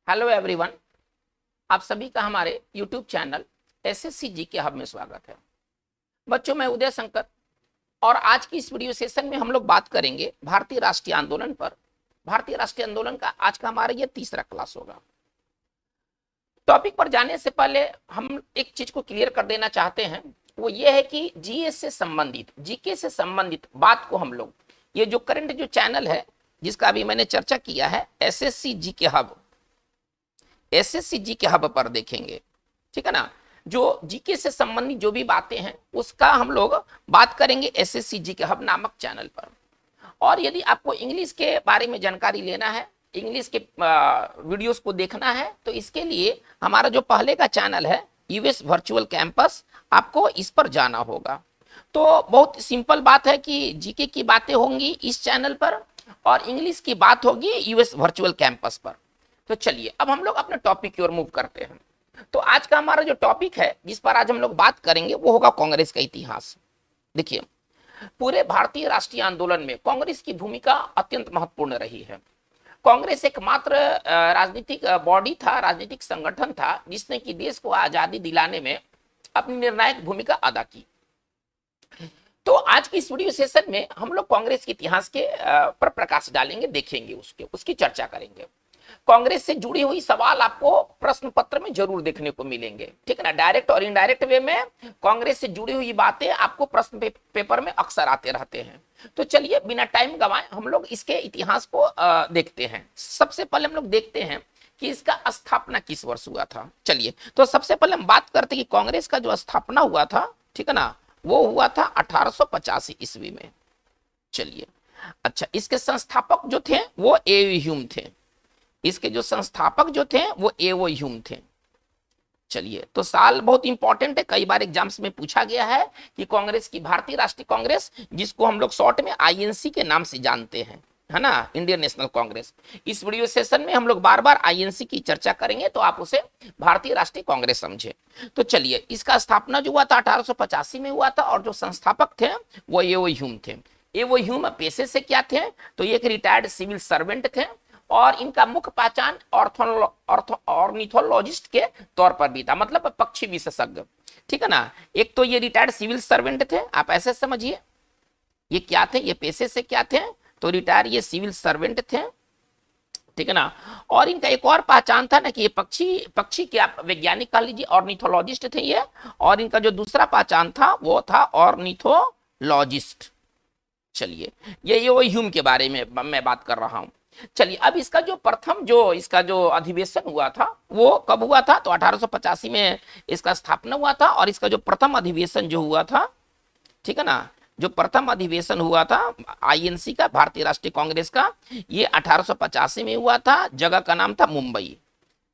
Hello everyone. आप सभी का हमारे यूट्यूब चैनल एसएससी जी के हब में स्वागत है। बच्चों, मैं उदय शंकर और आज की इस वीडियो सेशन में हम लोग बात करेंगे भारतीय राष्ट्रीय आंदोलन पर। भारतीय राष्ट्रीय आंदोलन का आज का हमारा ये तीसरा क्लास होगा। टॉपिक पर जाने से पहले हम एक चीज को क्लियर कर देना चाहते हैं, वो ये है कि जीएस से संबंधित, जीके से संबंधित बात को हम लोग ये जो करंट जो चैनल है जिसका अभी मैंने चर्चा किया है एसएससी जी के हब, एसएससी जी के हब पर देखेंगे। ठीक है ना। जो जीके से संबंधित जो भी बातें हैं उसका हम लोग बात करेंगे एसएससी जी के हब नामक चैनल पर। और यदि आपको इंग्लिश के बारे में जानकारी लेना है, इंग्लिश के वीडियोस को देखना है, तो इसके लिए हमारा जो पहले का चैनल है यूएस वर्चुअल कैंपस, आपको इस पर जाना होगा। तो बहुत सिंपल बात है कि जीके की बातें होंगी इस चैनल पर और इंग्लिश की बात होगी यूएस वर्चुअल कैंपस पर। तो चलिए अब हम लोग अपने टॉपिक की ओर मूव करते हैं। तो आज का हमारा जो टॉपिक है जिस पर आज हम लोग बात करेंगे वो होगा कांग्रेस का इतिहास। देखिए, पूरे भारतीय राष्ट्रीय आंदोलन में कांग्रेस की भूमिका अत्यंत महत्वपूर्ण रही है। कांग्रेस एकमात्र राजनीतिक बॉडी था, राजनीतिक संगठन था जिसने कि देश को आजादी दिलाने में अपनी निर्णायक भूमिका अदा की। तो आज की इस वीडियो सेशन में हम लोग कांग्रेस के इतिहास के पर प्रकाश डालेंगे, देखेंगे, उसकी चर्चा करेंगे। कांग्रेस से जुड़ी हुई सवाल आपको प्रश्न पत्र में जरूर देखने को मिलेंगे। ठीक है ना। डायरेक्ट और इनडायरेक्ट वे में कांग्रेस से जुड़ी हुई बातें आपको प्रश्न पेपर में अक्सर आते रहते हैं। तो चलिए बिना टाइम गंवाए हम लोग इसके इतिहास को देखते हैं। सबसे पहले हम लोग देखते हैं कि इसका स्थापना किस वर्ष हुआ था। चलिए, तो सबसे पहले हम बात करते हैं कि कांग्रेस का जो स्थापना हुआ था, ठीक है ना, वो हुआ था 1885 ईस्वी में। चलिए, अच्छा, इसके संस्थापक जो थे वो ए ह्यूम थे। इसके जो संस्थापक जो थे वो एवो ह्यूम थे। चलिए, तो साल बहुत इंपॉर्टेंट है, कई बार एग्जाम्स में पूछा गया है कि कांग्रेस की, भारतीय राष्ट्रीय कांग्रेस जिसको हम लोग शॉर्ट में आईएनसी के नाम से जानते हैं, है ना, इंडियन नेशनल कांग्रेस। इस वीडियो सेशन में हम लोग बार बार आईएनसी की चर्चा करेंगे तो आप उसे भारतीय राष्ट्रीय कांग्रेस समझे। तो चलिए, इसका स्थापना जो हुआ था 1885 में हुआ था और जो संस्थापक थे वो एवो ह्यूम थे। एवो ह्यूम पेशे से क्या थे, तो ये एक रिटायर्ड सिविल सर्वेंट थे और इनका मुख्य पहचान ऑर्निथोलॉजिस्ट के तौर पर भी था, मतलब पक्षी विशेषज्ञ। ठीक है ना। एक तो ये रिटायर्ड सिविल सर्वेंट थे, आप ऐसे समझिए। ये क्या थे, ये पेशे से क्या थे, तो रिटायर ये सिविल सर्वेंट थे। ठीक है ना। और इनका एक और पहचान था ना कि ये पक्षी के आप वैज्ञानिक कह लीजिए, ऑर्निथोलॉजिस्ट थे ये। और इनका जो दूसरा पहचान था वो था ऑर्निथोलॉजिस्ट। चलिए, ये वो ह्यूम के बारे में मैं बात कर रहा हूं। चलिए, अब इसका जो प्रथम जो इसका जो अधिवेशन हुआ था वो कब हुआ था, तो 1885 में इसका स्थापना हुआ था। और इसका जो प्रथम अधिवेशन जो हुआ था, ठीक है ना, जो प्रथम अधिवेशन हुआ था आईएनसी का, भारतीय राष्ट्रीय कांग्रेस का, ये 1885 में हुआ था। जगह का नाम था मुंबई,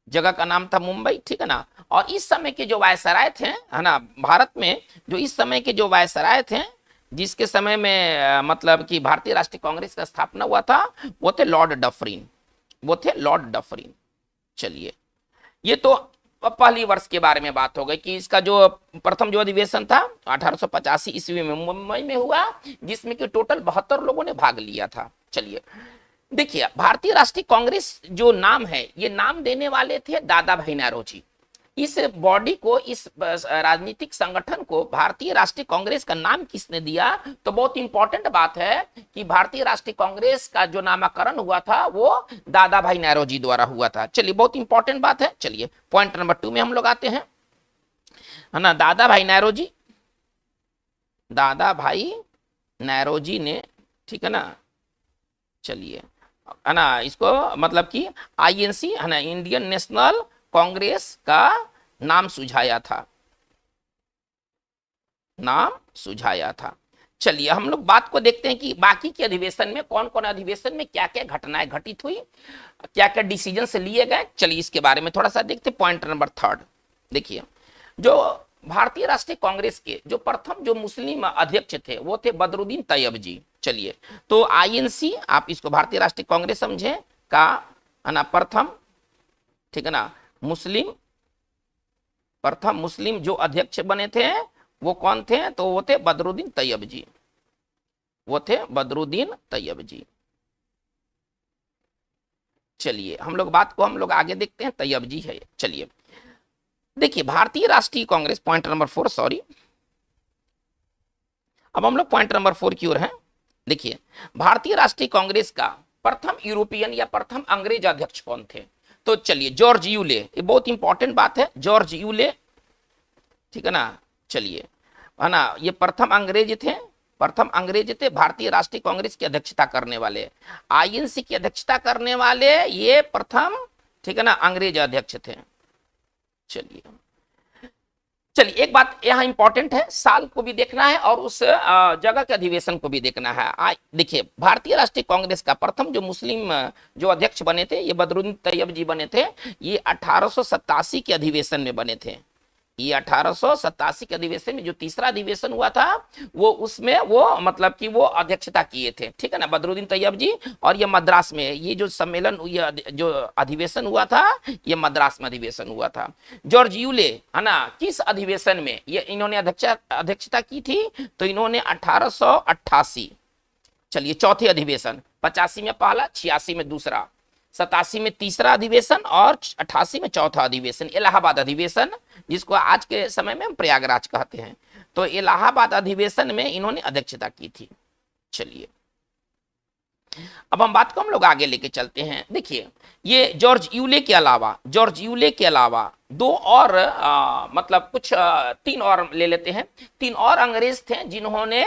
जगह का नाम था मुंबई। ठीक है ना। और इस समय के जो वायसराय थे, है ना, भारत में जो इस समय के जो वायसराय थे, जिसके समय में मतलब कि भारतीय राष्ट्रीय कांग्रेस का स्थापना हुआ था, वो थे लॉर्ड डफरिन, वो थे लॉर्ड डफरिन। चलिए, ये तो पहली वर्ष के बारे में बात हो गई कि इसका जो प्रथम जो अधिवेशन था 1885 ईस्वी में मुंबई में हुआ, जिसमें कि टोटल 72 लोगों ने भाग लिया था। चलिए, देखिए, भारतीय राष्ट्रीय कांग्रेस जो नाम है, ये नाम देने वाले थे दादा भाई नौरोजी। इस बॉडी को, इस राजनीतिक संगठन को भारतीय राष्ट्रीय कांग्रेस का नाम किसने दिया, तो बहुत इंपॉर्टेंट बात है कि भारतीय राष्ट्रीय कांग्रेस का जो नामकरण हुआ था वो दादा भाई नौरोजी द्वारा हुआ था। चलिए, बहुत इंपॉर्टेंट बात है। चलिए, पॉइंट नंबर 2 में हम लोग आते हैं, है ना। दादा भाई नौरोजी, दादा भाई नौरोजी ने, ठीक है ना, चलिए, है ना, इसको मतलब कि आईएनसी, है ना, इंडियन नेशनल कांग्रेस का नाम सुझाया था, नाम सुझाया था। चलिए, हम लोग बात को देखते हैं कि बाकी के अधिवेशन में, कौन कौन अधिवेशन में क्या क्या घटनाएं घटित हुई, क्या क्या डिसीजन से लिए गए। चलिए, इसके बारे में थोड़ा सा देखते हैं। पॉइंट नंबर 3, देखिए, जो भारतीय राष्ट्रीय कांग्रेस के जो प्रथम जो मुस्लिम अध्यक्ष थे वो थे बदरुद्दीन तैयब जी। चलिए, तो आईएनसी, आप इसको भारतीय राष्ट्रीय कांग्रेस समझे, का, है ना, प्रथम, ठीक है ना, मुस्लिम, प्रथम मुस्लिम जो अध्यक्ष बने थे वो कौन थे, तो वो थे बदरुद्दीन तैयब जी, वो थे बदरुद्दीन तैयब जी। चलिए हम लोग बात को हम लोग आगे देखते हैं, तैयब जी है। चलिए देखिए भारतीय राष्ट्रीय कांग्रेस, पॉइंट नंबर 4, सॉरी, अब हम लोग पॉइंट नंबर 4 की ओर हैं। देखिए भारतीय राष्ट्रीय कांग्रेस का प्रथम यूरोपियन या प्रथम अंग्रेज अध्यक्ष कौन थे? तो चलिए जॉर्ज यूले, ये बहुत इंपॉर्टेंट बात है, जॉर्ज यूले, ठीक है ना। चलिए है ना, ये प्रथम अंग्रेज थे, प्रथम अंग्रेज थे भारतीय राष्ट्रीय कांग्रेस की अध्यक्षता करने वाले, आईएनसी की अध्यक्षता करने वाले ये प्रथम, ठीक है ना, अंग्रेज अध्यक्ष थे। चलिए चलिए एक बात यहाँ इंपॉर्टेंट है, साल को भी देखना है और उस जगह के अधिवेशन को भी देखना है। देखिए भारतीय राष्ट्रीय कांग्रेस का प्रथम जो मुस्लिम जो अध्यक्ष बने थे, ये बदरुद्दीन तैयब जी बने थे। ये 1887 के अधिवेशन में बने थे। ये 1887 के अधिवेशन में जो तीसरा अधिवेशन हुआ था वो, उसमें वो मतलब कि वो अध्यक्षता किए थे, ठीक है ना, बदरुद्दीन तैयब जी। और ये मद्रास में, ये जो सम्मेलन, ये जो अधिवेशन हुआ था, ये मद्रास में अधिवेशन हुआ था। जॉर्ज यूले है ना, किस अधिवेशन में ये इन्होंने अध्यक्षता की थी? तो इन्होंने 1888, चलिए चौथे अधिवेशन, 85 में पहला, 86 में दूसरा, 87 में तीसरा अधिवेशन और 88 में चौथा अधिवेशन, इलाहाबाद अधिवेशन, जिसको आज के समय में हम प्रयागराज कहते हैं। तो इलाहाबाद अधिवेशन में इन्होंने अध्यक्षता की थी। चलिए अब हम बात को हम लोग आगे लेके चलते हैं। देखिए ये जॉर्ज यूले के अलावा, जॉर्ज यूले के अलावा दो और मतलब कुछ 3 और ले लेते हैं। 3 और अंग्रेज थे जिन्होंने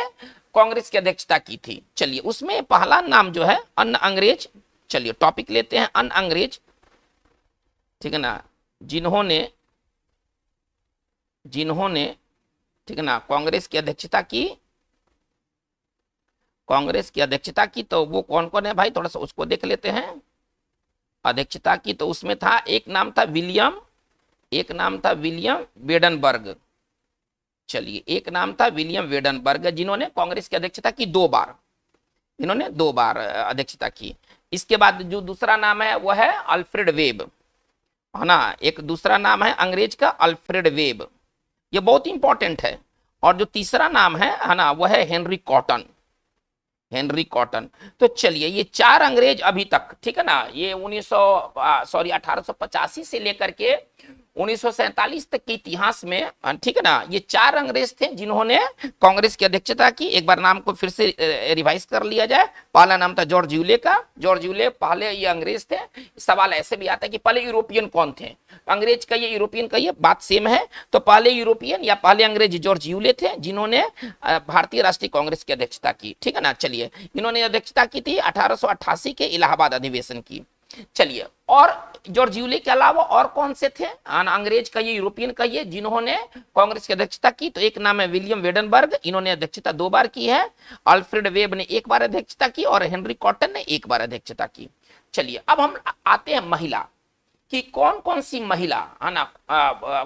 कांग्रेस की अध्यक्षता की थी। चलिए उसमें पहला नाम जो है अन्य अंग्रेज, चलिए टॉपिक लेते हैं अन्य अंग्रेज, ठीक है ना, जिन्होंने ठीक है ना कांग्रेस की अध्यक्षता की, कांग्रेस की अध्यक्षता की। तो वो कौन कौन है भाई, थोड़ा सा उसको देख लेते हैं। अध्यक्षता की तो उसमें था, एक नाम था विलियम वेडनबर्ग। चलिए एक नाम था विलियम वेडनबर्ग, जिन्होंने कांग्रेस की अध्यक्षता की 2 बार, इन्होंने 2 बार अध्यक्षता की। इसके बाद जो दूसरा नाम है वो है अल्फ्रेड वेब, है ना, एक दूसरा नाम है अंग्रेज का अल्फ्रेड वेब, ये बहुत इंपॉर्टेंट है। और जो तीसरा नाम है ना, वो है हेनरी कॉटन, हेनरी कॉटन। तो चलिए ये 4 अंग्रेज अभी तक, ठीक है ना, ये 1885 से लेकर के 1947 तक के इतिहास में, ठीक है ना, ये 4 अंग्रेज थे जिन्होंने कांग्रेस की अध्यक्षता की। एक बार नाम को फिर से रिवाइज कर लिया जाए। पहला नाम था जॉर्ज यूले का, जॉर्ज यूले पहले ये अंग्रेज थे। सवाल ऐसे भी आता है कि पहले यूरोपियन कौन थे, अंग्रेज का ये यूरोपियन का ये बात सेम है। तो पहले यूरोपियन या पहले अंग्रेज जॉर्ज यूले थे जिन्होंने भारतीय राष्ट्रीय कांग्रेस की अध्यक्षता की, ठीक है ना। चलिए इन्होंने अध्यक्षता की थी 1888 के इलाहाबाद अधिवेशन की। चलिए और जॉर्ज यूले के अलावा और कौन से थे अंग्रेज का ये, यूरोपियन का ये, जिन्होंने कांग्रेस की अध्यक्षता की? तो एक नाम है विलियम वेडनबर्ग, इन्होंने अध्यक्षता 2 बार की है। अल्फ्रेड वेब ने 1 बार अध्यक्षता की और हेनरी कॉटन ने 1 बार अध्यक्षता की। चलिए अब हम आते हैं महिला कि कौन कौन सी महिला है ना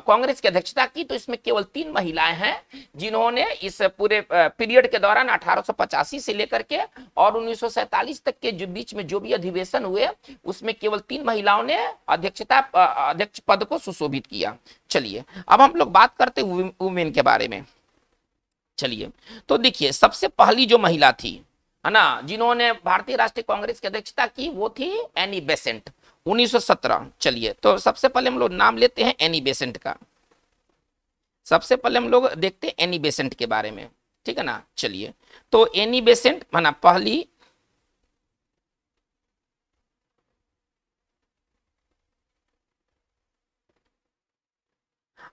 कांग्रेस की अध्यक्षता की। तो इसमें केवल 3 महिलाएं हैं जिन्होंने इस पूरे पीरियड के दौरान 1885 से लेकर के और 1947 तक के जो बीच में जो भी अधिवेशन हुए, उसमें केवल 3 महिलाओं ने अध्यक्ष पद को सुशोभित किया। चलिए अब हम लोग बात करते हैं वुमेन के बारे में। चलिए तो देखिए सबसे पहली जो महिला थी, है ना, जिन्होंने भारतीय राष्ट्रीय कांग्रेस की अध्यक्षता की, वो थी एनी बेसेंट, 1917। चलिए तो सबसे पहले हम लोग नाम लेते हैं एनी बेसेंट का। सबसे पहले हम लोग देखते हैं एनी बेसेंट के बारे में, ठीक है ना। चलिए तो एनी बेसेंट माना पहली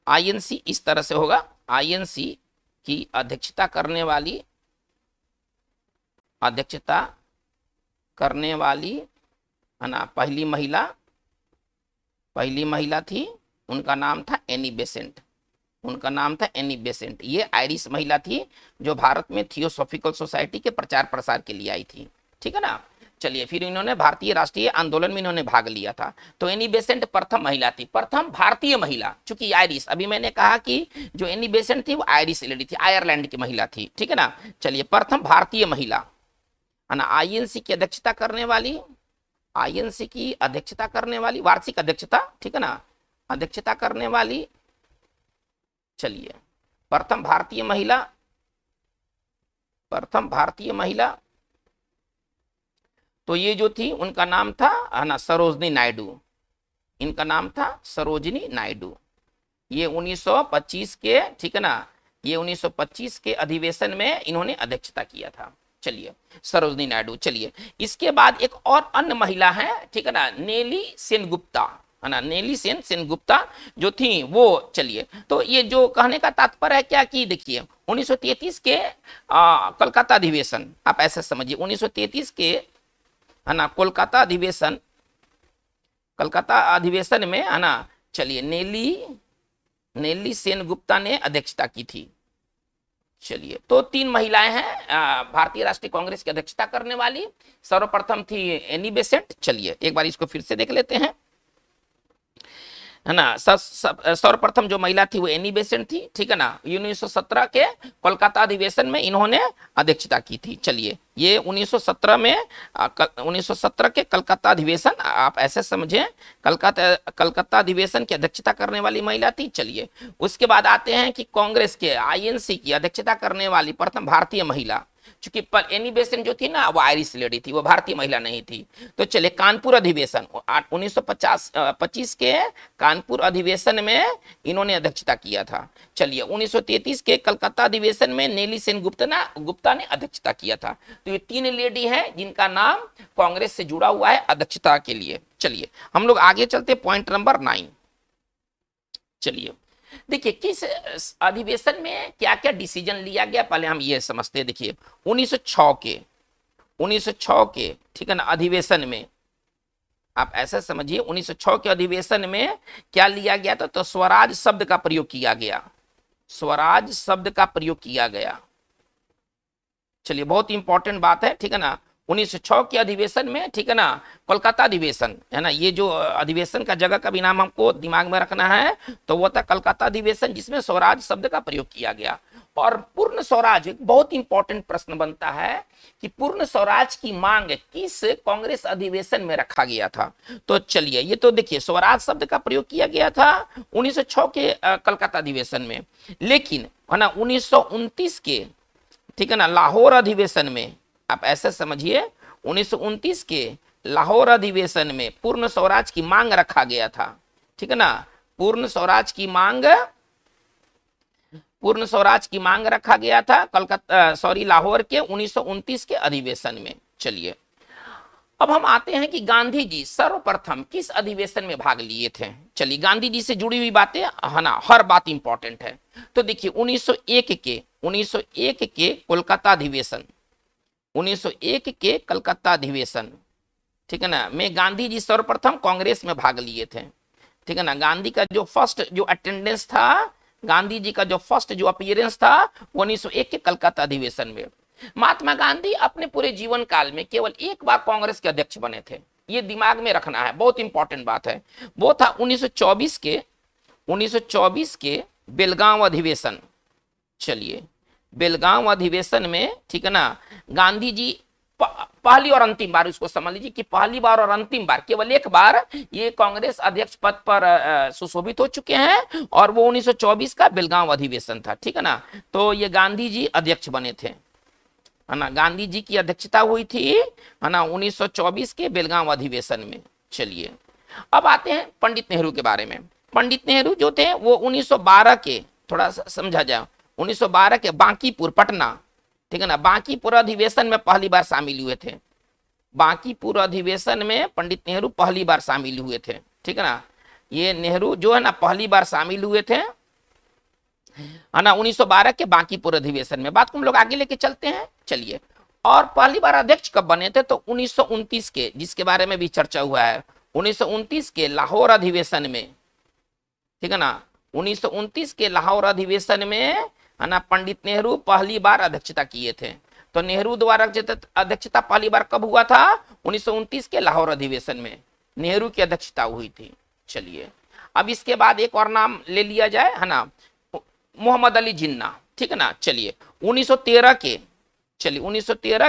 आईएनसी, इस तरह से होगा, आईएनसी की अध्यक्षता करने वाली है ना पहली महिला थी, उनका नाम था एनी बेसेंट, उनका नाम था एनी बेसेंट। ये आयरिश महिला थी जो भारत में थियोसॉफिकल सोसाइटी के प्रचार प्रसार के लिए आई थी, ठीक है ना। चलिए फिर इन्होंने भारतीय राष्ट्रीय आंदोलन में इन्होंने भाग लिया था। तो एनी बेसेंट प्रथम महिला थी, प्रथम भारतीय महिला, चूंकि आयरिश, अभी मैंने कहा कि जो एनी बेसेंट थी वो आयरिश लेडी थी, आयरलैंड की महिला थी, ठीक है ना। चलिए प्रथम भारतीय महिला है ना, आईएनसी की अध्यक्षता करने वाली, आईएनसी की अध्यक्षता करने वाली, वार्षिक अध्यक्षता, ठीक है ना, अध्यक्षता करने वाली। चलिए प्रथम भारतीय महिला तो ये जो थी उनका नाम था है ना सरोजनी नायडू, इनका नाम था सरोजनी नायडू। ये 1925 के, ठीक है ना, ये 1925 के अधिवेशन में इन्होंने अध्यक्षता किया था। चलिए, सरोजनी नायडू। चलिए, इसके बाद एक और अन्य महिला है, ठीक है ना, नेली सेनगुप्ता, है ना, नेली सेनगुप्ता जो थी वो। चलिए, तो ये जो कहने का तात्पर्य है क्या कि देखिए 1933 के कोलकाता अधिवेशन, आप ऐसे समझिए 1933 के, है ना, कोलकाता अधिवेशन में, है ना, चलिए नेली सेनगुप्ता ने अध्यक्षता की थी। चलिए, तो 3 महिलाएं हैं भारतीय राष्ट्रीय कांग्रेस की अध्यक्षता करने वाली। सर्वप्रथम थी एनी बेसेंट। चलिए एक बार इसको फिर से देख लेते हैं, है ना। सर्वप्रथम जो महिला थी वो एनी बेसेंट थी, ठीक है ना। 1917 के कोलकाता अधिवेशन में इन्होंने अध्यक्षता की थी। चलिए, ये 1917 के कलकत्ता अधिवेशन, आप ऐसे समझें, कलकत्ता अधिवेशन की अध्यक्षता करने वाली महिला थी। चलिए, उसके बाद आते हैं कि कांग्रेस के आईएनसी की अध्यक्षता करने वाली प्रथम भारतीय महिला, चूंकि एनी बेसेंट जो थी ना वो आयरिश लेडी थी, वो भारतीय महिला नहीं थी। तो चलिए, कानपुर अधिवेशन 1925 के कानपुर अधिवेशन में इन्होंने अध्यक्षता किया था। चलिए, 1933 के कलकत्ता अधिवेशन में नेली सेनगुप्ता ने अध्यक्षता किया था। तो ये 3 लेडी हैं जिनका नाम कांग्रेस से जुड़ा हुआ है अध्यक्षता के लिए। चलिए, हम लोग आगे चलते, पॉइंट नंबर 9। चलिए, देखिए किस अधिवेशन में क्या क्या डिसीजन लिया गया, पहले हम ये समझते हैं। देखिए 1906 के, ठीक है ना, अधिवेशन में, आप ऐसा समझिए 1906 के अधिवेशन में क्या लिया गया था, तो स्वराज शब्द का प्रयोग किया गया, स्वराज शब्द का प्रयोग किया गया। चलिए, बहुत इंपॉर्टेंट बात है, ठीक है ना। 1906 के अधिवेशन में, ठीक है ना, कोलकाता अधिवेशन, है ना, ये जो अधिवेशन का जगह का भी नाम हमको दिमाग में रखना है, तो वो था कलकत्ता अधिवेशन, जिसमें स्वराज शब्द का प्रयोग किया गया। और पूर्ण स्वराज, एक बहुत इंपॉर्टेंट प्रश्न बनता है कि पूर्ण स्वराज की मांग किस कांग्रेस अधिवेशन में रखा गया था। तो चलिए, ये तो देखिए स्वराज शब्द का प्रयोग किया गया था 1906 के कलकत्ता अधिवेशन में, लेकिन है ना 1929 के, ठीक है ना, लाहौर अधिवेशन में, आप ऐसे समझिए 1929 के लाहौर अधिवेशन में पूर्ण स्वराज की मांग रखा गया था, ठीक है ना। पूर्ण स्वराज की मांग रखा गया था लाहौर के 1929 के अधिवेशन में। चलिए, अब हम आते हैं कि गांधी जी सर्वप्रथम किस अधिवेशन में भाग लिए थे। चलिए, गांधी जी से जुड़ी हुई बातें, है ना, हर बात इंपॉर्टेंट है। तो देखिए 1901 के कोलकाता अधिवेशन, 1901 के कलकत्ता अधिवेशन, ठीक है ना, में गांधी जी सर्वप्रथम कांग्रेस में भाग लिए थे, ठीक है ना। गांधी का जो फर्स्ट जो अटेंडेंस था, गांधी जी का जो फर्स्ट जो अपीयरेंस था, 1901 के कलकत्ता अधिवेशन में। महात्मा गांधी अपने पूरे जीवन काल में केवल एक बार कांग्रेस के अध्यक्ष बने थे, ये दिमाग में रखना है, बहुत इंपॉर्टेंट बात है। वो था 1924 के बेलगांव अधिवेशन। चलिए, बेलगांव अधिवेशन में, ठीक है ना, गांधी जी पहली और अंतिम बार, इसको समझ लीजिए कि पहली बार और अंतिम बार, केवल एक बार ये कांग्रेस अध्यक्ष पद पर सुशोभित हो चुके हैं, और वो 1924 का बेलगांव अधिवेशन था, ठीक है ना। तो ये गांधी जी अध्यक्ष बने थे, है ना, गांधी जी की अध्यक्षता हुई थी, है ना, 1924 के बेलगांव अधिवेशन में। चलिए, अब आते हैं पंडित नेहरू के बारे में। पंडित नेहरू जो थे वो 1912 के, थोड़ा सा समझा जाए, 1912 के बांकीपुर, पटना, ठीक है ना, बांकीपुर अधिवेशन में पहली बार शामिल हुए थे। बांकीपुर अधिवेशन में पंडित नेहरू पहली बार शामिल हुए थे, ठीक है ना। ये नेहरू जो है ना पहली बार शामिल हुए थे, है ना, 1912 के बांकीपुर अधिवेशन में। बात को हम लोग आगे लेके चलते हैं। चलिए, और पहली बार अध्यक्ष कब बने थे, तो 1929 के, जिसके बारे में भी चर्चा हुआ है, 1929 के लाहौर अधिवेशन में, ठीक है ना, 1929 के लाहौर अधिवेशन में, है ना, पंडित नेहरू पहली बार अध्यक्षता किए थे। तो नेहरू द्वारा अध्यक्षता पहली बार कब हुआ था, 1929 के लाहौर अधिवेशन में नेहरू की अध्यक्षता हुई थी। चलिए, अब इसके बाद एक और नाम ले लिया जाए, है ना, मोहम्मद अली जिन्ना, ठीक है ना। चलिए, 1913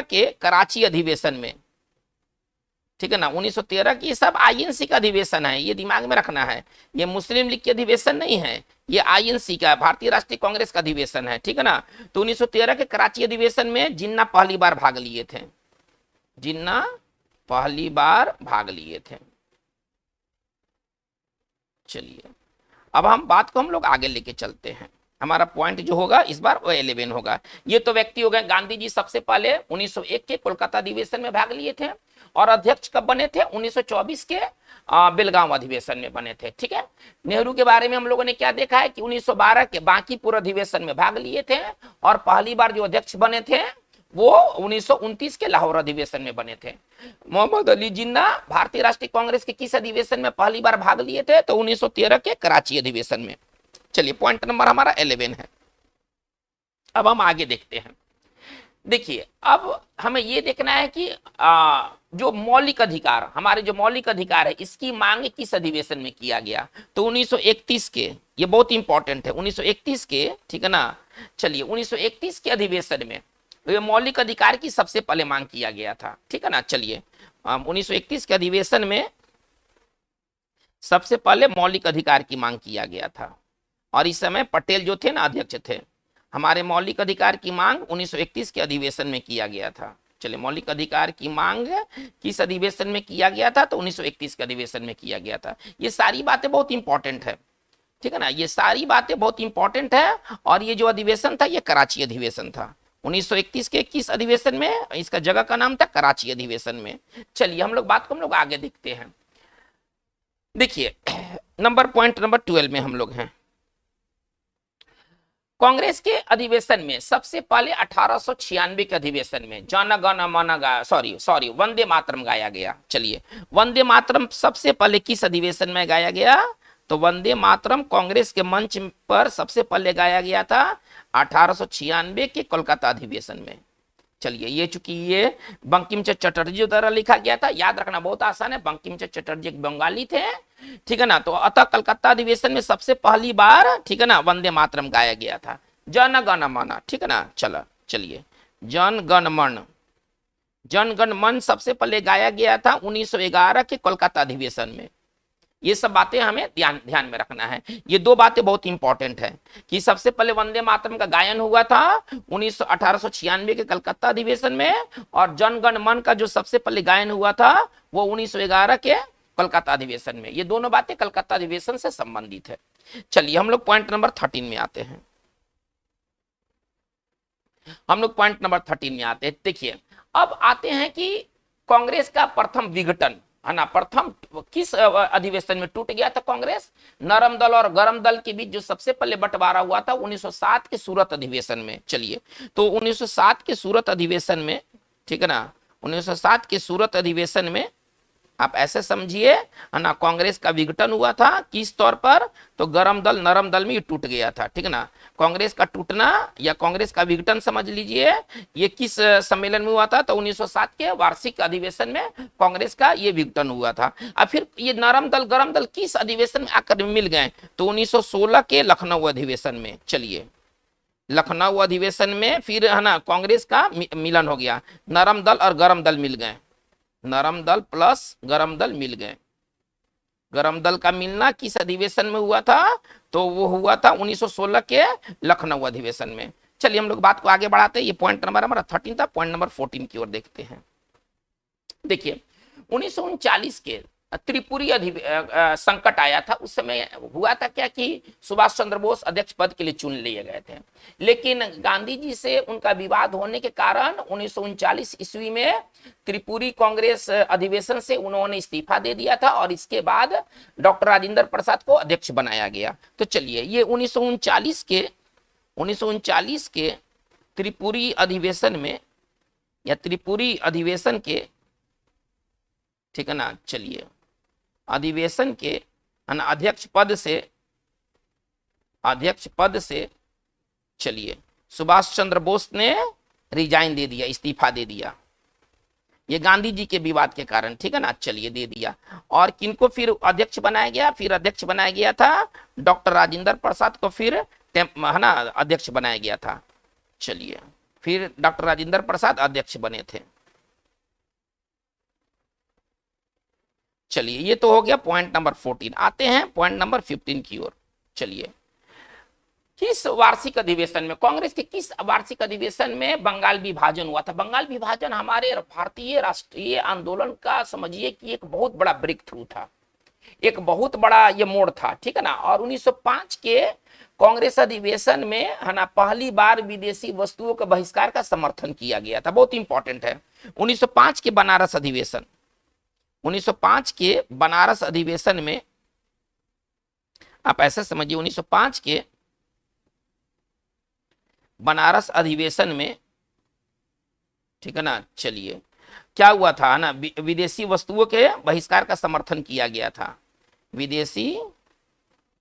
के कराची अधिवेशन में, ठीक है ना, 1913 की, सब आईएनसी का अधिवेशन है, ये दिमाग में रखना है, ये मुस्लिम लीग की अधिवेशन नहीं है, ये आईएनसी का, भारतीय राष्ट्रीय कांग्रेस का अधिवेशन है, ठीक है ना। तो 1913 के कराची अधिवेशन में जिन्ना पहली बार भाग लिए थे, जिन्ना पहली बार भाग लिए थे। चलिए अब हम बात को हम लोग आगे लेके चलते हैं। हमारा पॉइंट जो होगा इस बार वो 11 होगा। ये तो व्यक्ति हो गए। गांधी जी सबसे पहले 1901 के कोलकाता अधिवेशन में भाग लिए थे और अध्यक्ष कब बने थे? 1924 के बेलगांव अधिवेशन में बने थे। ठीक है। नेहरू के बारे में हम लोगों ने क्या देखा है कि 1912 के बांकीपुर अधिवेशन में भाग लिए थे और पहली बार जो अध्यक्ष बने थे वो 1929 के लाहौर अधिवेशन में बने थे। मोहम्मद अली जिन्ना भारतीय राष्ट्रीय कांग्रेस के किस अधिवेशन में पहली बार भाग लिए थे? तो 1913 के कराची अधिवेशन में। चलिए पॉइंट नंबर हमारा 11 है। अब हम आगे देखते हैं। देखिए अब हमें यह देखना है कि जो मौलिक अधिकार, हमारे जो मौलिक अधिकार है इसकी मांग किस अधिवेशन में किया गया? तो 1931 के, ये बहुत इंपॉर्टेंट है, 1931 के, ठीक है ना। चलिए 1931 के अधिवेशन में ये मौलिक अधिकार की सबसे पहले मांग किया गया था। ठीक है ना। चलिए 1931 के अधिवेशन में सबसे पहले मौलिक अधिकार की मांग किया गया था और इस समय पटेल जो थे ना अध्यक्ष थे। हमारे मौलिक अधिकार की मांग 1931 के अधिवेशन में किया गया था। चलिए मौलिक अधिकार की मांग किस अधिवेशन में किया गया था? तो 1931 के अधिवेशन में किया गया था। ये सारी बातें बहुत इंपॉर्टेंट है। ठीक है ना। ये सारी बातें बहुत इंपॉर्टेंट है और ये जो अधिवेशन था ये कराची अधिवेशन था। 1931 के किस अधिवेशन में? इसका जगह का नाम था कराची अधिवेशन में। चलिए हम लोग बात को हम लोग आगे देखते हैं। देखिए पॉइंट नंबर 12 में हम लोग हैं। कांग्रेस के अधिवेशन में सबसे पहले 1896 के अधिवेशन में जन गण मन सॉरी वंदे मातरम गाया गया। चलिए वंदे मातरम सबसे पहले किस अधिवेशन में गाया गया? तो वंदे मातरम कांग्रेस के मंच पर सबसे पहले गाया गया था 1896 के कोलकाता अधिवेशन में। चलिए ये चूंकि ये बंकिम चंद्र चटर्जी द्वारा लिखा गया था, याद रखना बहुत आसान है। बंकिम चंद्र चटर्जी एक बंगाली थे। ठीक है ना। तो अतः कलकत्ता अधिवेशन में सबसे पहली बार, ठीक है ना, वंदे मातरम गाया गया था। जन गण मन, ठीक है ना। चलिए जन गण मन सबसे पहले गाया गया था 1911 के कोलकाता अधिवेशन में। ये सब बातें हमें ध्यान में रखना है। ये दो बातें बहुत इंपॉर्टेंट है कि सबसे पहले वंदे मातरम का गायन हुआ था 1896 के कलकत्ता अधिवेशन में और जन गण मन का जो सबसे पहले गायन हुआ था वो 1911 के कलकत्ता अधिवेशन में। ये दोनों बातें कलकत्ता अधिवेशन से संबंधित है। चलिए हम लोग पॉइंट नंबर 13 में आते हैं। देखिए अब आते हैं कि कांग्रेस का प्रथम विघटन है ना, प्रथम किस अधिवेशन में टूट गया था कांग्रेस? नरम दल और गरम दल के बीच जो सबसे पहले बंटवारा हुआ था 1907 के सूरत अधिवेशन में। चलिए तो 1907 के सूरत अधिवेशन में, ठीक है ना, 1907 के सूरत अधिवेशन में आप ऐसे समझिए है ना, कांग्रेस का विघटन हुआ था। किस तौर पर? तो गरम दल नरम दल में ये टूट गया था। ठीक है ना। कांग्रेस का टूटना या कांग्रेस का विघटन समझ लीजिए। ये किस सम्मेलन में हुआ था? तो 1907 के वार्षिक अधिवेशन में कांग्रेस का ये विघटन हुआ था। अब फिर ये नरम दल गरम दल किस अधिवेशन में आकर मिल गए? तो 1916 के लखनऊ अधिवेशन में। चलिए लखनऊ अधिवेशन में फिर है ना कांग्रेस का मिलन हो गया। नरम दल और गरम दल मिल गए, नरम दल प्लस गरम दल मिल गए। गरम दल का मिलना किस अधिवेशन में हुआ था? तो वो हुआ था 1916 के लखनऊ अधिवेशन में। चलिए हम लोग बात को आगे बढ़ाते हैं। ये पॉइंट नंबर हमारा 13 था। पॉइंट नंबर 14 की ओर देखते हैं। देखिए 1939 के त्रिपुरी संकट आया था। उस समय हुआ था क्या कि सुभाष चंद्र बोस अध्यक्ष पद के लिए चुन लिए गए थे, लेकिन गांधी जी से उनका विवाद होने के कारण 1939 ईस्वी में त्रिपुरी कांग्रेस अधिवेशन से उन्होंने इस्तीफा दे दिया था और इसके बाद डॉक्टर राजेंद्र प्रसाद को अध्यक्ष बनाया गया। तो चलिए ये 1939 के त्रिपुरी अधिवेशन में या त्रिपुरी अधिवेशन के, ठीक है ना, चलिए अधिवेशन के अध्यक्ष पद से चलिए सुभाष चंद्र बोस ने रिजाइन दे दिया, इस्तीफा दे दिया। ये गांधी जी के विवाद के कारण, ठीक है ना। चलिए दे दिया। और किनको फिर अध्यक्ष बनाया गया? फिर अध्यक्ष बनाया गया था डॉक्टर राजेंद्र प्रसाद को, फिर है ना अध्यक्ष बनाया गया था। चलिए फिर डॉक्टर राजेंद्र प्रसाद अध्यक्ष बने थे। चलिए ये तो हो गया पॉइंट नंबर 14। आते हैं पॉइंट नंबर 15 की ओर। चलिए किस वार्षिक अधिवेशन में, कांग्रेस के किस वार्षिक अधिवेशन में बंगाल विभाजन हुआ था? बंगाल विभाजन हमारे भारतीय राष्ट्रीय आंदोलन का समझिए कि एक बहुत बड़ा ब्रेक थ्रू था, एक बहुत बड़ा ये मोड़ था, ठीक है ना। और 1905 के कांग्रेस अधिवेशन में है ना पहली बार विदेशी वस्तुओं के बहिष्कार का समर्थन किया गया था, बहुत इंपॉर्टेंट है। 1905 के बनारस अधिवेशन, 1905 के बनारस अधिवेशन में आप ऐसे समझिए, 1905 के बनारस अधिवेशन में, ठीक है ना, चलिए क्या हुआ था ना, विदेशी वस्तुओं के बहिष्कार का समर्थन किया गया था, विदेशी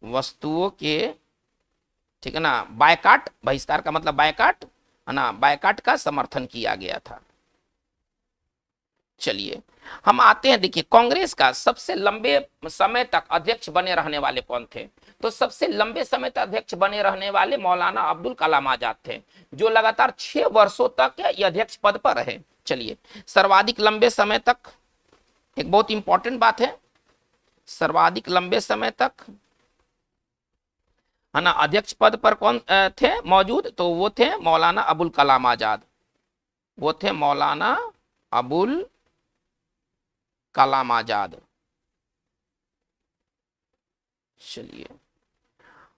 वस्तुओं के, ठीक है ना, बायकाट, बहिष्कार का मतलब बायकाट है ना, बायकाट का समर्थन किया गया था। चलिए हम आते हैं, देखिए कांग्रेस का सबसे लंबे समय तक अध्यक्ष बने रहने वाले कौन थे? तो सबसे लंबे समय तक अध्यक्ष बने रहने वाले मौलाना अब्दुल कलाम आजाद थे, जो लगातार 6 वर्षों तक ये अध्यक्ष पद पर रहे। चलिए सर्वाधिक लंबे समय तक, एक बहुत इंपॉर्टेंट बात है, सर्वाधिक लंबे समय तक है ना अध्यक्ष पद पर कौन थे मौजूद? तो वो थे मौलाना अबुल कलाम आजाद, वो थे मौलाना अबुल कलाम आजाद। चलिए,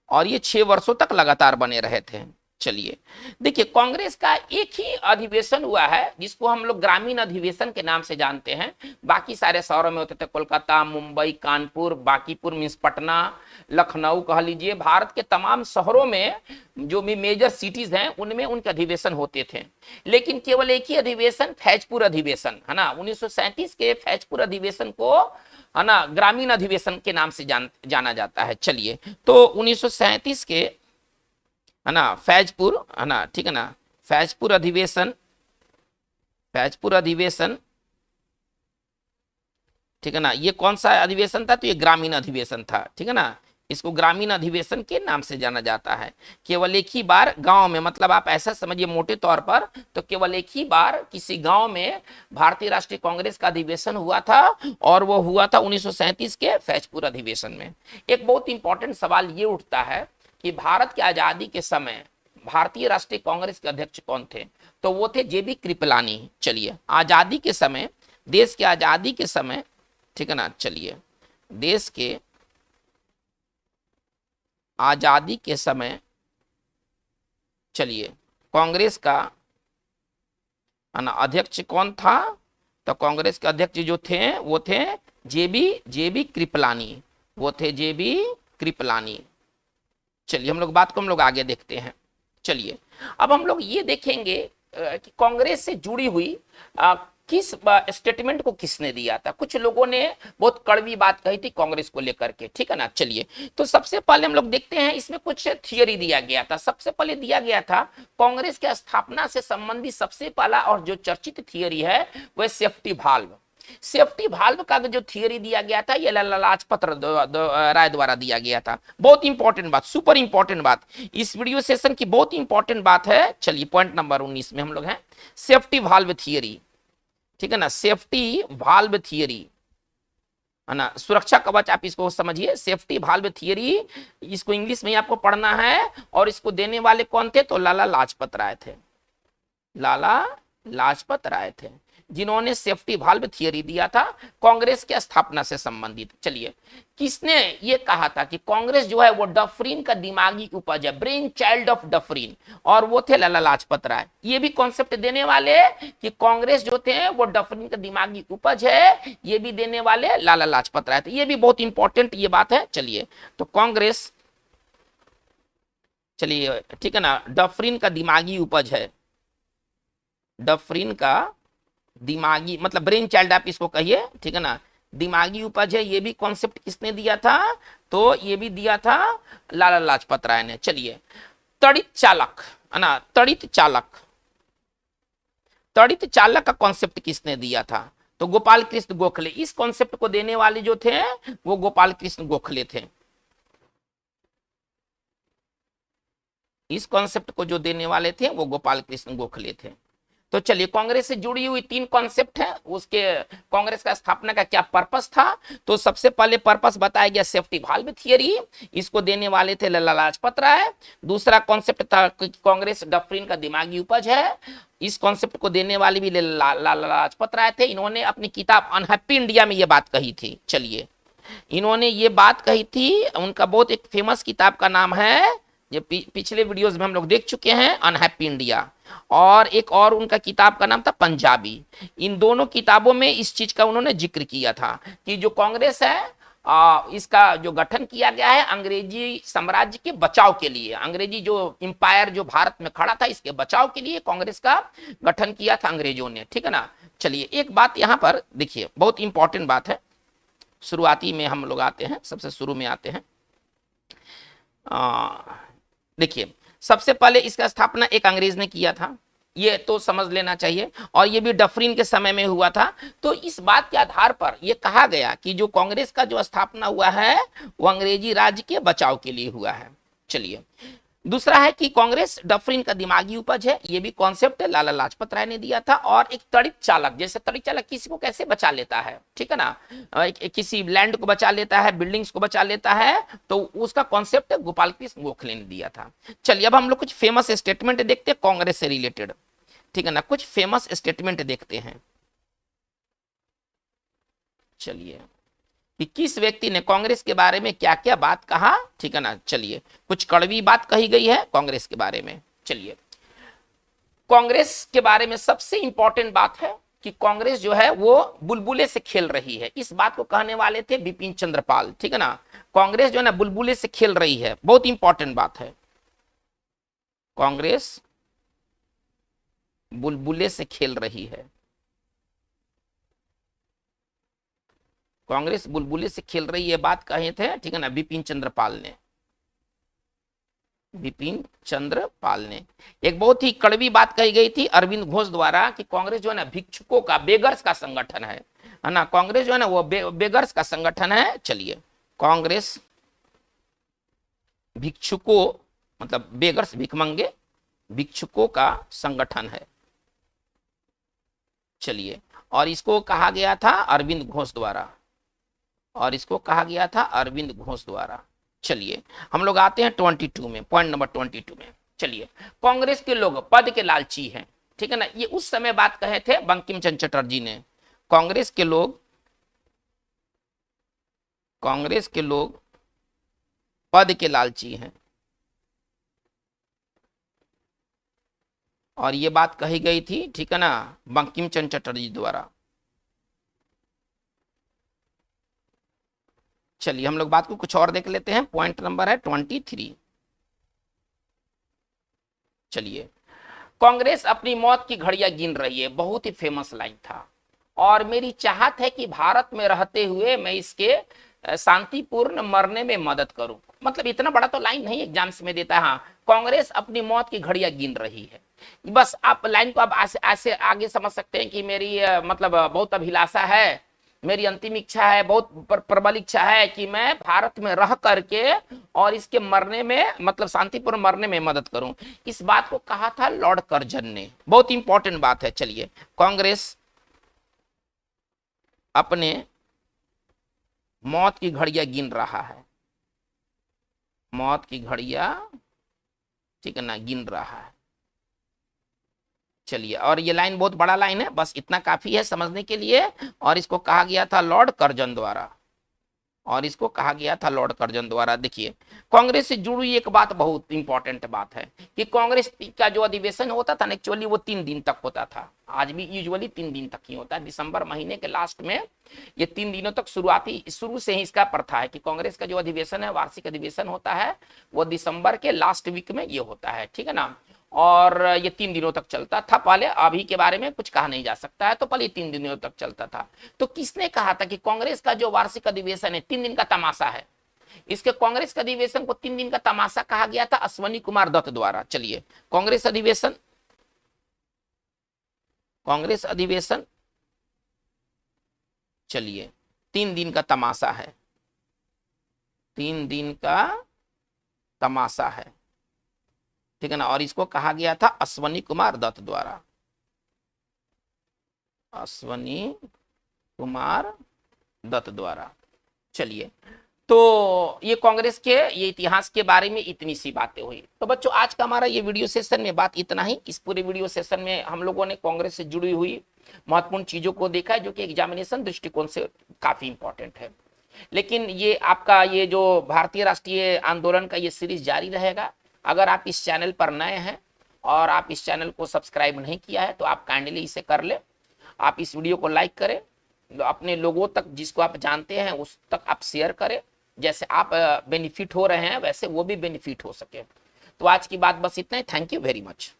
और ये 6 वर्षों तक लगातार बने रहे थे। चलिए देखिए कांग्रेस का एक ही अधिवेशन हुआ है जिसको हम लोग ग्रामीण अधिवेशन के नाम से जानते हैं, बाकी सारे शहरों में होते थे, कोलकाता, मुंबई, कानपुर, बांकीपुर मीन्स पटना, लखनऊ कह लीजिए, भारत के तमाम शहरों में जो भी मेजर सिटीज हैं उनमें उनके अधिवेशन होते थे। लेकिन केवल एक ही अधिवेशन, फैजपुर अधिवेशन है ना, 1937 के फैजपुर अधिवेशन को है ना ग्रामीण अधिवेशन के नाम से जाना जाता है। चलिए तो 1937 के है ना फैजपुर, है ना, ठीक है ना, फैजपुर अधिवेशन, फैजपुर अधिवेशन, ठीक है ना, ये कौन सा अधिवेशन था? तो ये ग्रामीण अधिवेशन था, ठीक है ना, इसको ग्रामीण अधिवेशन के नाम से जाना जाता है। केवल एक ही बार गांव में, मतलब आप ऐसा समझिए मोटे तौर पर, तो केवल एक ही बार किसी गांव में भारतीय राष्ट्रीय कांग्रेस का अधिवेशन हुआ था, और वो हुआ था 1937 के फैजपुर अधिवेशन में। एक बहुत इंपॉर्टेंट सवाल ये उठता है कि भारत की आजादी के समय भारतीय राष्ट्रीय कांग्रेस के अध्यक्ष कौन थे? तो वो थे जेबी कृपलानी। चलिए आजादी के समय, देश के आजादी के समय, ठीक है ना, चलिए देश के आजादी के समय, चलिए कांग्रेस का अध्यक्ष कौन था? तो कांग्रेस के अध्यक्ष जो थे वो थे जेबी कृपलानी, वो थे जेबी कृपलानी। चलिए हम लोग बात को हम लोग आगे देखते हैं। चलिए अब हम लोग ये देखेंगे कि कांग्रेस से जुड़ी हुई किस स्टेटमेंट को किसने दिया था। कुछ लोगों ने बहुत कड़वी बात कही थी कांग्रेस को लेकर के, ठीक है ना। चलिए तो सबसे पहले हम लोग देखते हैं, इसमें कुछ थियरी दिया गया था। सबसे पहले दिया गया था कांग्रेस की स्थापना से संबंधित सबसे पहला और जो चर्चित थियरी है वह सेफ्टी भाल्व। सेफ्टी भाल्व का जो थियरी दिया गया था ये लाला लाजपत राय द्वारा दिया गया था। बहुत इंपॉर्टेंट बात, सुपर इंपॉर्टेंट बात, इस वीडियो सेशन की बहुत इंपॉर्टेंट बात है। चलिए पॉइंट नंबर 19 में हम लोग हैं, सेफ्टी भाल्व थियरी, ठीक है ना, सेफ्टी भाल्व थियरी है ना, सुरक्षा कवच आप इसको समझिए, सेफ्टी भाल्व थियरी, इसको इंग्लिश में आपको पढ़ना है। और इसको देने वाले कौन थे? तो लाला लाजपत राय थे, लाला लाजपत राय थे, जिन्होंने सेफ्टी भाल्व थियरी दिया था कांग्रेस के स्थापना से संबंधित। चलिए किसने ये कहा था कि कांग्रेस जो है वो डफरीन का दिमागी उपज है, ब्रेन चाइल्ड ऑफ डफरीन, और वो थे लाला लाजपत राय। ये भी कॉन्सेप्ट देने वाले कि कांग्रेस जो थे वो डफरीन का दिमागी उपज है, ये भी देने वाले लाला लाजपत राय थे। ये भी बहुत इंपॉर्टेंट ये बात है। चलिए तो कांग्रेस, चलिए ठीक है ना, डफरीन का दिमागी उपज है, डफरीन का दिमागी मतलब ब्रेन चाइल्ड आप इसको कहिए, ठीक है ना, दिमागी उपज है, ये भी कॉन्सेप्ट किसने दिया था? तो ये भी दिया था लाला लाजपत राय ने। चलिए तड़ित चालक है ना, तड़ित चालक, तड़ित चालक का कॉन्सेप्ट किसने दिया था? तो गोपाल कृष्ण गोखले। इस कॉन्सेप्ट को देने वाले जो थे वो गोपाल कृष्ण गोखले थे। इस कॉन्सेप्ट को जो देने वाले थे वो गोपाल कृष्ण गोखले थे। तो चलिए, कांग्रेस से जुड़ी हुई 3 कॉन्सेप्ट है, उसके कांग्रेस का स्थापना का क्या पर्पस था। तो सबसे पहले पर्पस बताया गया सेफ्टी वाल्व थियरी, इसको देने वाले थे लाला लाजपत राय। दूसरा कॉन्सेप्ट था कि कांग्रेस डफरिन का दिमागी उपज है, इस कॉन्सेप्ट को देने वाले भी लाला लाजपत राय थे। इन्होंने अपनी किताब अनहैप्पी इंडिया में ये बात कही थी। चलिए, इन्होंने ये बात कही थी, उनका बहुत एक फेमस किताब का नाम है, ये पिछले वीडियोस में हम लोग देख चुके हैं, अनहैप्पी इंडिया। और एक और उनका किताब का नाम था पंजाबी। इन दोनों किताबों में इस चीज का उन्होंने जिक्र किया था कि जो कांग्रेस है, इसका जो गठन किया गया है अंग्रेजी साम्राज्य के बचाव के लिए, अंग्रेजी जो इंपायर जो भारत में खड़ा था इसके बचाव के लिए कांग्रेस का गठन किया था अंग्रेजों ने, ठीक है ना। चलिए, एक बात यहां पर देखिए, बहुत इंपॉर्टेंट बात है, शुरुआती में हम लोग आते हैं, सबसे शुरू में आते हैं। देखिए, सबसे पहले इसका स्थापना एक अंग्रेज ने किया था, ये तो समझ लेना चाहिए, और ये भी डफरिन के समय में हुआ था। तो इस बात के आधार पर यह कहा गया कि जो कांग्रेस का जो स्थापना हुआ है वो अंग्रेजी राज्य के बचाव के लिए हुआ है। चलिए, दूसरा है कि कांग्रेस डफरिन का दिमागी उपज है, ये भी कॉन्सेप्ट लाला लाजपत राय ने दिया था। और एक तड़ित चालक, जैसे तड़ित चालक किसी को कैसे बचा लेता है, ठीक है ना, किसी लैंड को बचा लेता है, बिल्डिंग्स को बचा लेता है, तो उसका कॉन्सेप्ट गोपाल कृष्ण गोखले ने दिया था। चलिए, अब हम लोग कुछ फेमस स्टेटमेंट देखते हैं कांग्रेस से रिलेटेड, ठीक है ना, कुछ फेमस स्टेटमेंट देखते हैं। चलिए, कि किस व्यक्ति ने कांग्रेस के बारे में क्या क्या बात कहा, ठीक है ना। चलिए, कुछ कड़वी बात कही गई है कांग्रेस के बारे में। चलिए, कांग्रेस के बारे में सबसे इंपॉर्टेंट बात है कि कांग्रेस जो है वो बुलबुले से खेल रही है, इस बात को कहने वाले थे बिपिन चंद्र पाल, ठीक है ना। कांग्रेस जो है ना बुलबुले से खेल रही है, बहुत इंपॉर्टेंट बात है, कांग्रेस बुलबुले से खेल रही है, कांग्रेस बुलबुले से खेल रही है, बात कहे थे, ठीक है ना, बिपिन चंद्र पाल ने, बिपिन चंद्र पाल ने। एक बहुत ही कड़वी बात कही गई थी अरविंद घोष द्वारा कि कांग्रेस जो है ना भिक्षुकों का, बेगर्स का संगठन है ना, कांग्रेस जो है ना वो बेगर्स का संगठन है। चलिए, कांग्रेस भिक्षुकों मतलब बेगर्स, भिखमंगे, भिक्षुकों का संगठन है। चलिए, और इसको कहा गया था अरविंद घोष द्वारा, और इसको कहा गया था अरविंद घोष द्वारा। चलिए, हम लोग आते हैं 22 में, पॉइंट नंबर 22 में। चलिए, कांग्रेस के लोग पद के लालची हैं, ठीक है ना, ये उस समय बात कहे थे बंकिम चंद्र चटर्जी ने। कांग्रेस के लोग पद के लालची हैं, और ये बात कही गई थी, ठीक है ना, बंकिम चंद्र चटर्जी द्वारा। चलिए, हम लोग बात को कुछ और देख लेते हैं, पॉइंट नंबर है 23। चलिए, कांग्रेस अपनी मौत की घड़ियां गिन रही है, बहुत ही फेमस लाइन था, और मेरी चाहत है कि भारत में रहते हुए मैं इसके शांतिपूर्ण मरने में मदद करूं। मतलब इतना बड़ा तो लाइन नहीं एग्जाम्स में देता है। हाँ, कांग्रेस अपनी मौत की घड़ियां गिन रही है, बस आप लाइन को आप ऐसे आगे समझ सकते हैं कि मेरी मतलब बहुत अभिलाषा है, मेरी अंतिम इच्छा है, बहुत प्रबल इच्छा है कि मैं भारत में रह करके और इसके मरने में, मतलब शांतिपूर्ण मरने में मदद करूं। इस बात को कहा था लॉर्ड कर्जन ने, बहुत इंपॉर्टेंट बात है। चलिए, कांग्रेस अपने मौत की घड़ियां गिन रहा है, मौत की घड़ियां, ठीक है ना, गिन रहा है। चलिए, और ये लाइन बहुत बड़ा लाइन है, बस इतना काफी है समझने के लिए, और इसको कहा गया था लॉर्ड कर्जन द्वारा, और इसको कहा गया था लॉर्ड कर्जन द्वारा। देखिए, कांग्रेस से जुड़ी एक बात बहुत इंपॉर्टेंट बात है कि कांग्रेस का जो अधिवेशन होता था ना, एक्चुअली वो 3 दिन तक होता था, आज भी यूजुअली 3 दिन तक ही होता है, दिसंबर महीने के लास्ट में ये 3 दिनों तक शुरू से ही इसका प्रथा है कि कांग्रेस का जो अधिवेशन है, वार्षिक अधिवेशन होता है, वो दिसंबर के लास्ट वीक में ये होता है, ठीक है ना। और ये 3 दिनों तक चलता था पहले, अभी के बारे में कुछ कहा नहीं जा सकता है, तो पहले 3 दिनों तक चलता था। तो किसने कहा था कि कांग्रेस का जो वार्षिक अधिवेशन है 3 दिन का तमाशा है, इसके कांग्रेस का अधिवेशन को 3 दिन का तमाशा कहा गया था अश्वनी कुमार दत्त द्वारा। चलिए, कांग्रेस अधिवेशन, चलिए, 3 दिन का तमाशा है, 3 दिन का तमाशा है, ठीक है ना, और इसको कहा गया था अश्वनी कुमार दत्त द्वारा। अश्वनी कुमार दत्त द्वारा। चलिए, तो ये कांग्रेस के ये इतिहास के बारे में इतनी सी बातें हुई। तो बच्चों आज का हमारा ये वीडियो सेशन में बात इतना ही। इस पूरे वीडियो सेशन में हम लोगों ने कांग्रेस से जुड़ी हुई महत्वपूर्ण चीजों को देखा है, जो कि एग्जामिनेशन दृष्टिकोण से काफी इंपॉर्टेंट है। लेकिन ये आपका ये जो भारतीय राष्ट्रीय आंदोलन का ये सीरीज जारी रहेगा। अगर आप इस चैनल पर नए हैं और आप इस चैनल को सब्सक्राइब नहीं किया है तो आप काइंडली इसे कर ले। आप इस वीडियो को लाइक करें, अपने लोगों तक जिसको आप जानते हैं उस तक आप शेयर करें। जैसे आप बेनिफिट हो रहे हैं वैसे वो भी बेनिफिट हो सके। तो आज की बात बस इतना ही। Thank you very much.